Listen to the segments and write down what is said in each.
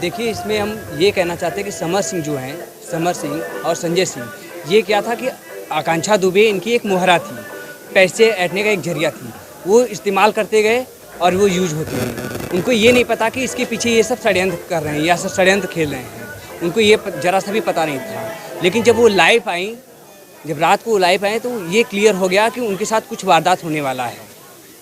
देखिए, इसमें हम ये कहना चाहते हैं कि समर सिंह जो हैं, समर सिंह और संजय सिंह, ये क्या था कि आकांक्षा दुबे इनकी एक मोहरा थी, पैसे ऐंठने का एक जरिया थी। वो इस्तेमाल करते गए और वो यूज होती गई। उनको ये नहीं पता कि इसके पीछे ये सब षड्यंत्र कर रहे हैं या सब षड्यंत्र खेल रहे हैं। उनको ये जरा सा भी पता नहीं था। लेकिन जब वो लाइव आई, जब रात को लाइव आए, तो ये क्लियर हो गया कि उनके साथ कुछ वारदात होने वाला है।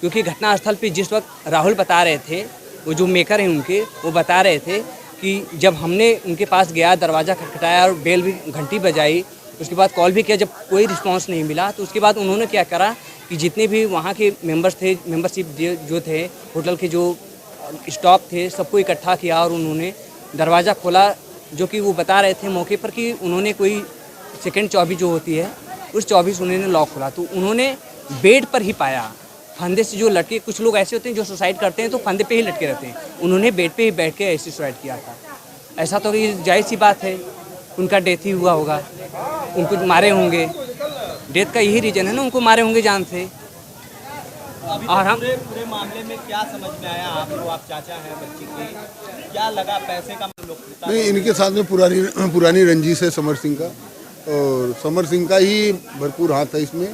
क्योंकि घटनास्थल पे जिस वक्त राहुल बता रहे थे, वो जो मेकर हैं उनके, वो बता रहे थे कि जब हमने उनके पास गया, दरवाज़ा खटखटाया और बेल भी घंटी बजाई, उसके बाद कॉल भी किया, जब कोई रिस्पांस नहीं मिला, तो उसके बाद उन्होंने क्या करा कि जितने भी वहाँ के मेंबर्स थे, मेंबरशिप जो थे, होटल के जो स्टाफ थे, सबको इकट्ठा किया और उन्होंने दरवाज़ा खोला। जो कि वो बता रहे थे मौके पर कि उन्होंने कोई सेकंड चाबी जो होती है, उस चाबी से उन्होंने लॉक खोला, तो उन्होंने बेड पर ही पाया, फंदे से जो लटके, कुछ लोग ऐसे होते हैं जो सुसाइड करते हैं तो फंदे पे ही लटके रहते हैं, उन्होंने बेड पे ही बैठ के ऐसे सुसाइड किया था। ऐसा तो जायज़ सी बात है, उनका डेथ ही हुआ होगा, उनको मारे होंगे, डेथ का यही रीज़न है ना, उनको मारे होंगे जान से। और हम पूरे मामले में क्या समझ में आया आपको? आप चाचा हैं बच्ची के, क्या लगा पैसे का लोग? नहीं, इनके साथ में पुरानी रंजिश है समर सिंह का, और समर सिंह का ही भरपूर हाथ है इसमें।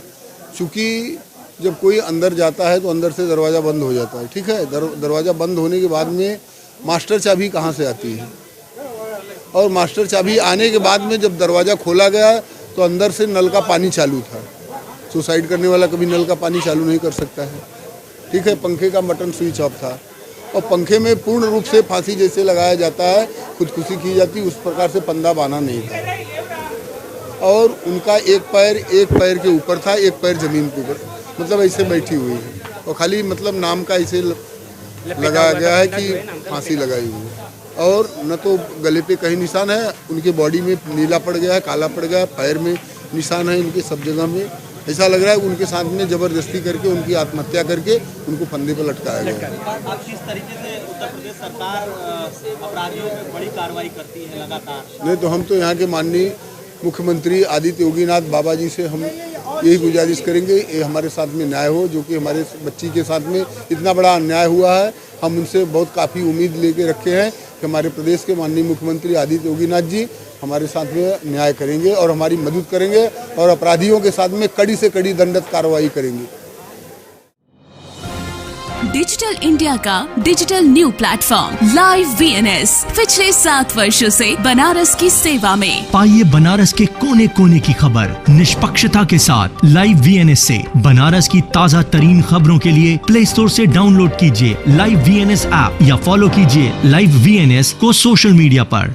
चूँकि जब कोई अंदर जाता है तो अंदर से दरवाज़ा बंद हो जाता है, ठीक है। दरवाज़ा बंद होने के बाद में मास्टर चाबी कहाँ से आती है, और मास्टर चाबी आने के बाद में जब दरवाज़ा खोला गया तो अंदर से नल का पानी चालू था। सुसाइड करने वाला कभी नल का पानी चालू नहीं कर सकता है, ठीक है। पंखे का बटन स्विच ऑफ था, और पंखे में पूर्ण रूप से फांसी जैसे लगाया जाता है, खुदकुशी की जाती, उस प्रकार से पंदा बांधा नहीं था। और उनका एक पैर के ऊपर था, एक पैर जमीन के ऊपर, मतलब ऐसे बैठी हुई है, और खाली मतलब नाम का ऐसे लगाया गया है कि फांसी लगाई हुई है। और न तो गले पे कहीं निशान है, उनके बॉडी में नीला पड़ गया है, काला पड़ गया है, पैर में निशान है इनके सब जगह में। ऐसा लग रहा है उनके साथ में ज़बरदस्ती करके उनकी आत्महत्या करके उनको फंदे पर लटकाया गया। अब किस तरीके से उत्तर प्रदेश सरकार अपराधियों पर बड़ी कार्रवाई करती है लगातार? नहीं तो हम तो यहाँ के माननीय मुख्यमंत्री आदित्य योगीनाथ बाबा जी से हम यही गुजारिश करेंगे, ये हमारे साथ में न्याय हो। जो कि हमारे बच्ची के साथ में इतना बड़ा अन्याय हुआ है, हम उनसे बहुत काफ़ी उम्मीद लेके रखे हैं कि हमारे प्रदेश के माननीय मुख्यमंत्री आदित्य योगीनाथ जी हमारे साथ में न्याय करेंगे और हमारी मदद करेंगे, और अपराधियों के साथ में कड़ी से कड़ी दंडित कार्रवाई करेंगे। डिजिटल इंडिया का digital new platform live VNS पिछले 7 वर्षों से बनारस की सेवा में। पाइए बनारस के कोने कोने की खबर निष्पक्षता के साथ। लाइव वीएनएस से बनारस की ताज़ा तरीन खबरों के लिए प्ले स्टोर से डाउनलोड कीजिए लाइव वीएनएस ऐप या फॉलो कीजिए लाइव वीएनएस को सोशल मीडिया पर।